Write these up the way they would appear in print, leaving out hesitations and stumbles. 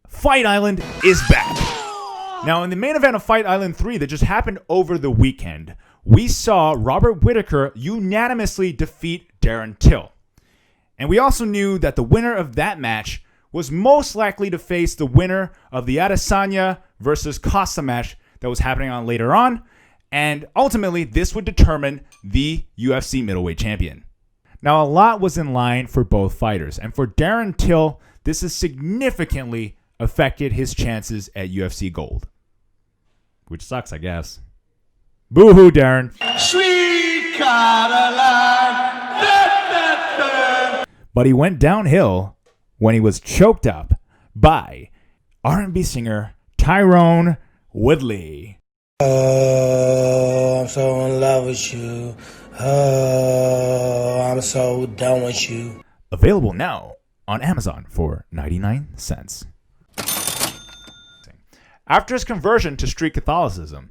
Fight Island is back. Now, in the main event of Fight Island 3 that just happened over the weekend, we saw Robert Whittaker unanimously defeat Darren Till. And we also knew that the winner of that match was most likely to face the winner of the Adesanya versus Costa match that was happening on later on. And ultimately, this would determine the UFC middleweight champion. Now, a lot was in line for both fighters. And for Darren Till, this has significantly affected his chances at UFC Gold. Which sucks, I guess. Boo-hoo, Darren. Sweet Caroline. But he went downhill when he was choked up by R&B singer Tyrone Woodley. Oh, I'm so in love with you. Oh, I'm so done with you. Available now on Amazon for 99 cents. After his conversion to street Catholicism,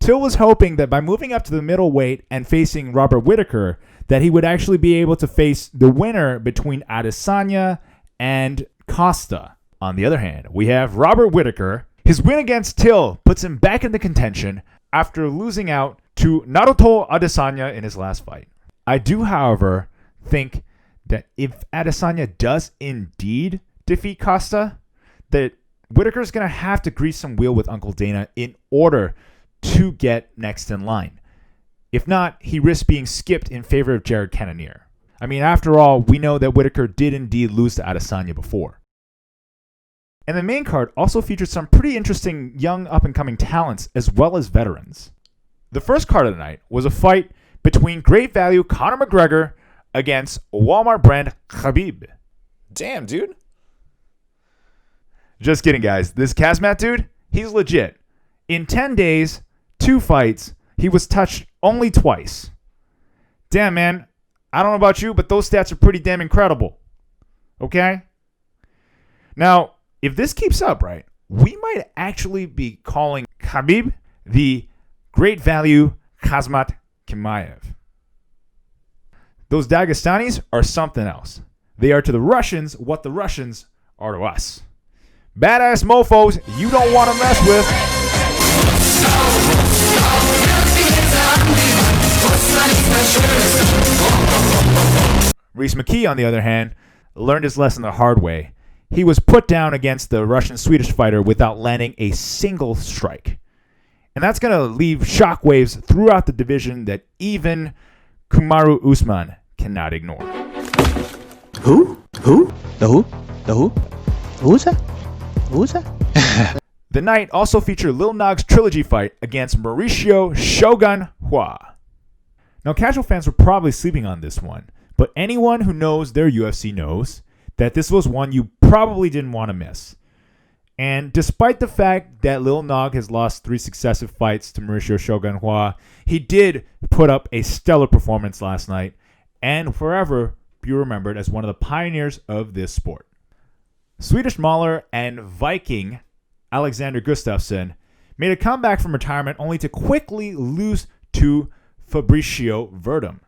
Till was hoping that by moving up to the middleweight and facing Robert Whittaker, that he would actually be able to face the winner between Adesanya and Costa. On the other hand, we have Robert Whittaker. His win against Till puts him back in the contention after losing out to Naruto Adesanya in his last fight. I do, however, think that if Adesanya does indeed defeat Costa, that Whittaker's going to have to grease some wheel with Uncle Dana in order to get next in line. If not, he risks being skipped in favor of Jared Cannonier. I mean, after all, we know that Whittaker did indeed lose to Adesanya before. And the main card also featured some pretty interesting young up-and-coming talents as well as veterans. The first card of the night was a fight between great value Conor McGregor against Walmart brand Khabib. Damn, dude. Just kidding, guys. This Kazmat dude, he's legit. In 10 days, 2 fights, he was touched only twice. Damn, man. I don't know about you, but those stats are pretty damn incredible. Okay? Now, if this keeps up, right, we might actually be calling Khabib the great value Kazmat Chimaev. Those Dagestanis are something else. They are to the Russians what the Russians are to us. Badass mofos you don't want to mess with. Rhys McKee, on the other hand, learned his lesson the hard way. He was put down against the Russian-Swedish fighter without landing a single strike. And that's going to leave shockwaves throughout the division that even Kamaru Usman cannot ignore. Who? Who? The who? The who? Who's that? Who's that? The night also featured Lil Nog's trilogy fight against Mauricio Shogun Hua. Now, casual fans were probably sleeping on this one, but anyone who knows their UFC knows that this was one you probably didn't want to miss. And despite the fact that Lil Nog has lost 3 successive fights to Mauricio Shogun Hua, he did put up a stellar performance last night and forever be remembered as one of the pioneers of this sport. Swedish Mauler and Viking Alexander Gustafsson made a comeback from retirement only to quickly lose to Fabricio Verdum.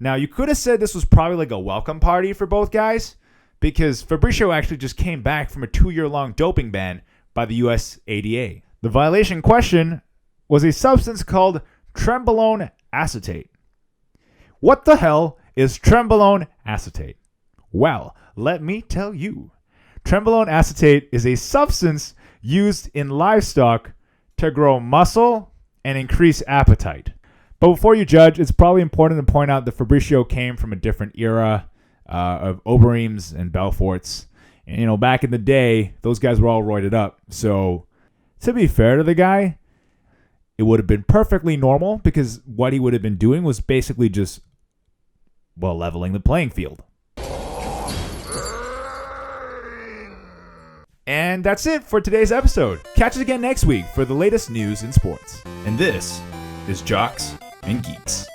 Now, you could have said this was probably like a welcome party for both guys, because Fabricio actually just came back from a 2-year-long doping ban by the US ADA. The violation in question was a substance called trenbolone acetate. What the hell is trenbolone acetate? Well, let me tell you. Trenbolone acetate is a substance used in livestock to grow muscle and increase appetite. But before you judge, it's probably important to point out that Fabricio came from a different era of Obereems and Belforts. And, you know, back in the day, those guys were all roided up. So, to be fair to the guy, it would have been perfectly normal because what he would have been doing was basically just, well, leveling the playing field. And that's it for today's episode. Catch us again next week for the latest news in sports. And this is Jocks and Geeks.